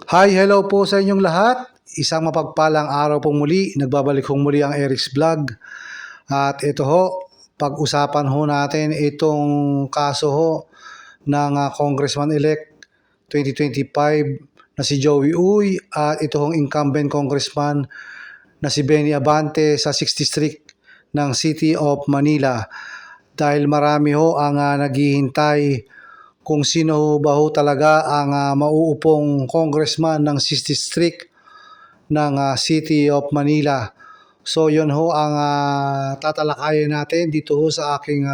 Hi, hello po sa inyong lahat. Isang mapagpalang araw pong muli. Nagbabalik hong muli ang Eric's Vlog. At ito ho, pag-usapan ho natin itong kaso ho ng Congressman-elect 2025 na si Joey Uy at ito hong incumbent congressman na si Benny Abante sa 60th District ng City of Manila. Dahil marami ho ang naghihintay kung sino ba ho talaga ang mauupong congressman ng 60th District ng City of Manila. So yun ho ang tatalakayin natin dito ho sa aking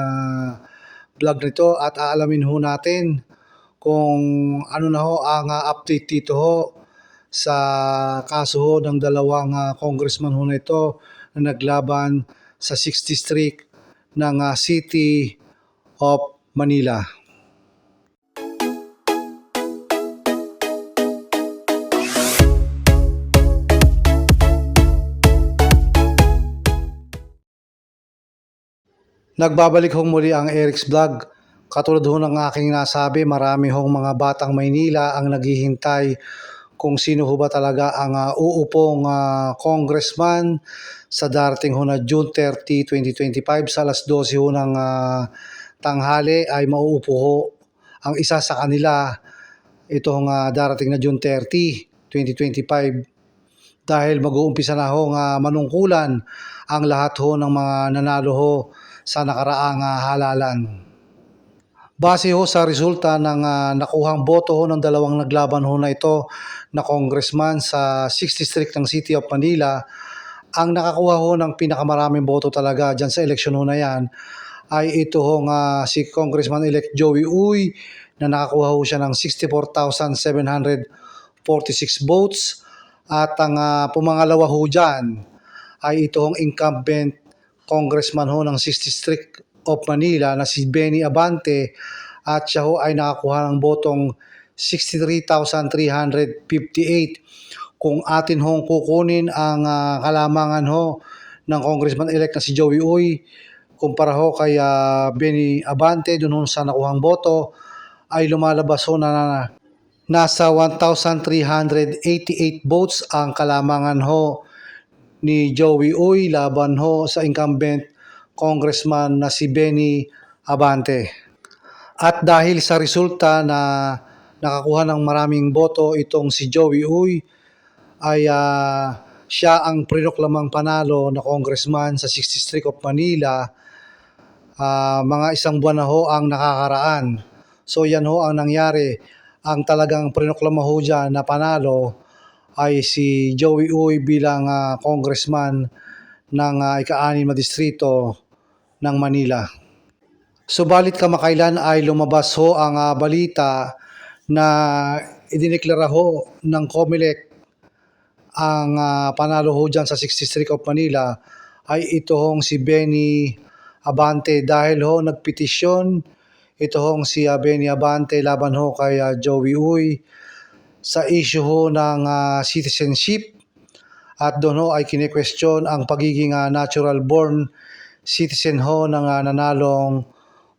vlog nito at aalamin ho natin kung ano na ho ang update dito ho sa kaso ho ng dalawang congressman ho na ito na naglaban sa 6th District ng City of Manila. Nagbabalik hong muli ang Eric's Vlog. Katulad ho ng aking nasabi, marami hong mga batang Maynila ang naghihintay kung sino ho ba talaga ang uupong congressman sa darating ho na June 30, 2025 sa alas 12 ho ng tanghali ay mauupo ho ang isa sa kanila itong darating na June 30, 2025 dahil mag-uumpisa na ho manungkulan ang lahat ho ng mga nanalo ho sa nakaraang halalan. Base ho sa resulta ng nakuhang boto ho ng dalawang naglaban ho na ito na congressman sa 6th District ng City of Manila, ang nakakuha ho ng pinakamaraming boto talaga dyan sa eleksyon ho na yan ay ito ho si Congressman-elect Joey Uy na nakakuha ho siya ng 64,746 votes at ang pumangalawa ho dyan ay ito hong incumbent congressman ho ng 6th District of Manila na si Benny Abante at siya ho ay nakakuha ng botong 63,358. Kung atin hong kukunin ang kalamangan ho ng congressman-elect na si Joey Uy kumpara ho kay Benny Abante dun ho sa nakuhang boto ay lumalabas ho na nasa 1,388 votes ang kalamangan ho ni Joey Uy laban ho sa incumbent congressman na si Benny Abante. At dahil sa resulta na nakakuha ng maraming boto itong si Joey Uy ay siya ang prinoklamang panalo na congressman sa 6th District of Manila. Mga isang buwan na ho ang nakakaraan. So yan ho ang nangyari. Ang talagang prinoklama ho dyan na panalo ay si Joey Uy bilang congressman ng ika-6 na distrito ng Manila. Subalit kamakailan ay lumabas ho ang balita na idineklara ho ng COMELEC ang panalo ho dyan sa 6th District of Manila ay ito hong si Benny Abante dahil ho nagpetisyon ito hong si Benny Abante laban ho kay Joey Uy sa issue ho ng citizenship at doon ho ay kine-question ang pagiging natural born citizen ho ng nanalong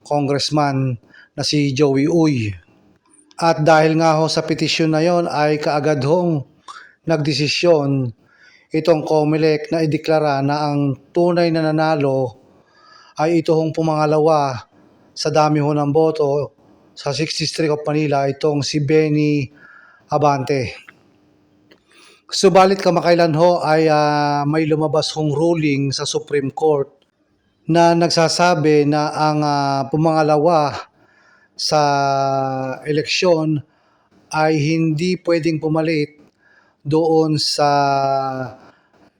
congressman na si Joey Uy. At dahil nga ho sa petisyon na yon ay kaagad hong nagdesisyon itong COMELEC na ideklara na ang tunay na nanalo ay ito hong pumangalawa sa dami ho ng boto sa 6th District of Manila itong si Benny Abante. Subalit kamakailan ho ay may lumabas hong ruling sa Supreme Court na nagsasabi na ang pumangalawa sa eleksyon ay hindi pwedeng pumalit doon sa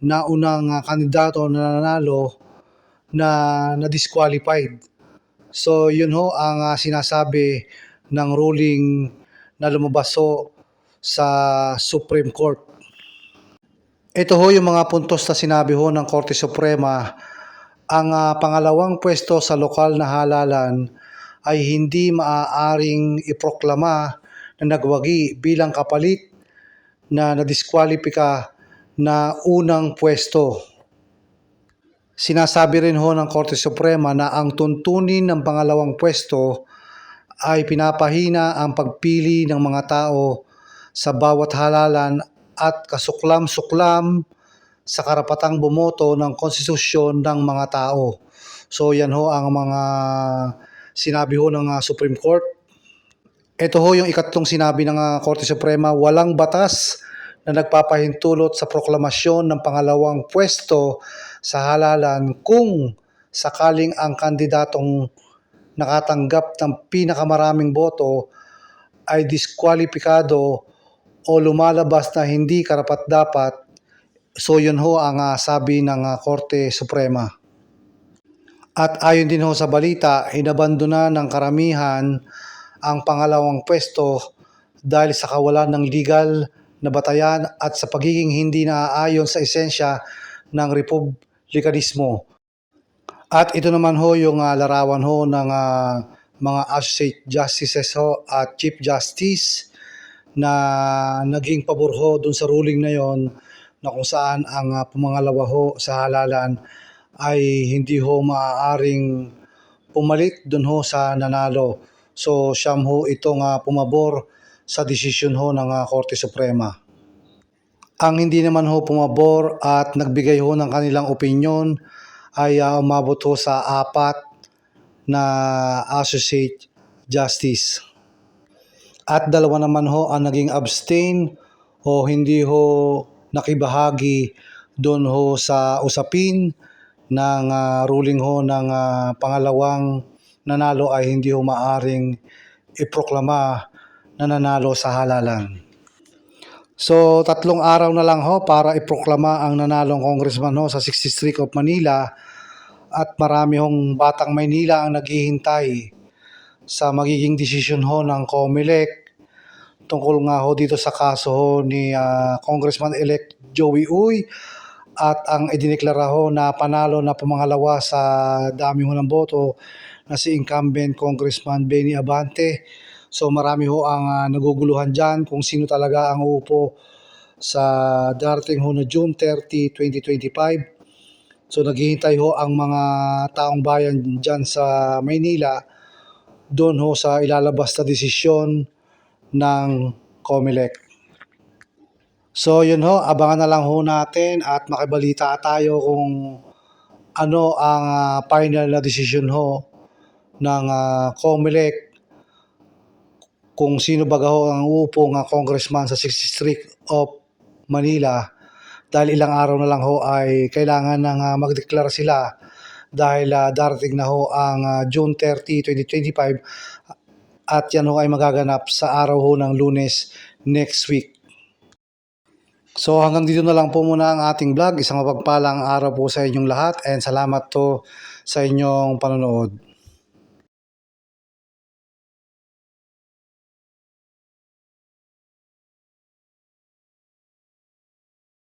naunang kandidato na nanalo na disqualified. So yun ho ang sinasabi ng ruling na lumabas ho sa Supreme Court. Ito ho yung mga puntos na sinabi ho ng Korte Suprema. Ang pangalawang pwesto sa lokal na halalan ay hindi maaaring iproklama na nagwagi bilang kapalit na nadiskwalipika na unang pwesto. Sinasabi rin ho ng Korte Suprema na ang tuntunin ng pangalawang pwesto ay pinapahina ang pagpili ng mga tao sa bawat halalan at kasuklam-suklam sa karapatang bumoto ng konstitusyon ng mga tao. So yan ho ang mga sinabi ho ng Supreme Court. Ito ho yung ikatlong sinabi ng Korte Suprema, walang batas na nagpapahintulot sa proklamasyon ng pangalawang pwesto sa halalan kung sakaling ang kandidatong nakatanggap ng pinakamaraming boto ay diskwalipikado o lumalabas na hindi karapat-dapat. So yun ho ang sabi ng Korte Suprema. At ayon din ho sa balita, inabandona ng karamihan ang pangalawang pwesto dahil sa kawalan ng legal na batayan at sa pagiging hindi naaayon sa esensya ng republikanismo. At ito naman ho yung larawan ho ng mga associate justices ho at chief justice na naging pabor ho dun sa ruling na yon na kung saan ang pumangalawa ho sa halalan ay hindi ho maaaring pumalit dun ho sa nanalo. So siyam ho itong pumabor sa desisyon ho ng Korte Suprema. Ang hindi naman ho pumabor at nagbigay ho ng kanilang opinyon ay umabot ho sa 4 na associate justice. At 2 naman ho ang naging abstain o hindi ho nakibahagi doon ho sa usapin ng ruling ho ng pangalawang nanalo ay hindi ho maaring iproklama na nanalo sa halalan. So 3 araw na lang ho para iproklama ang nanalong congressman ho sa 6th District of Manila at marami hong batang Maynila ang naghihintay sa magiging desisyon ho ng COMELEC tungkol nga ho dito sa kaso ho ni Congressman-elect Joey Uy at ang idineklara ho na panalo na pumangalawa sa dami ho ng boto na si incumbent Congressman Benny Abante. So marami ho ang naguguluhan dyan kung sino talaga ang uupo sa darating ho na June 30, 2025. So naghihintay ho ang mga taong bayan dyan sa Maynila doon ho sa ilalabas na desisyon ng COMELEC. So yun ho, abangan na lang ho natin at makibalita tayo kung ano ang final na desisyon ho ng COMELEC kung sino baga ho ang uupo ng congressman sa 6th District of Manila dahil ilang araw na lang ho ay kailangan nang magdeklara sila dahil darating na ho ang June 30, 2025 at yan ho ay magaganap sa araw ho ng Lunes next week. So hanggang dito na lang po muna ang ating vlog. Isang mapagpalang araw po sa inyong lahat and salamat po sa inyong panonood.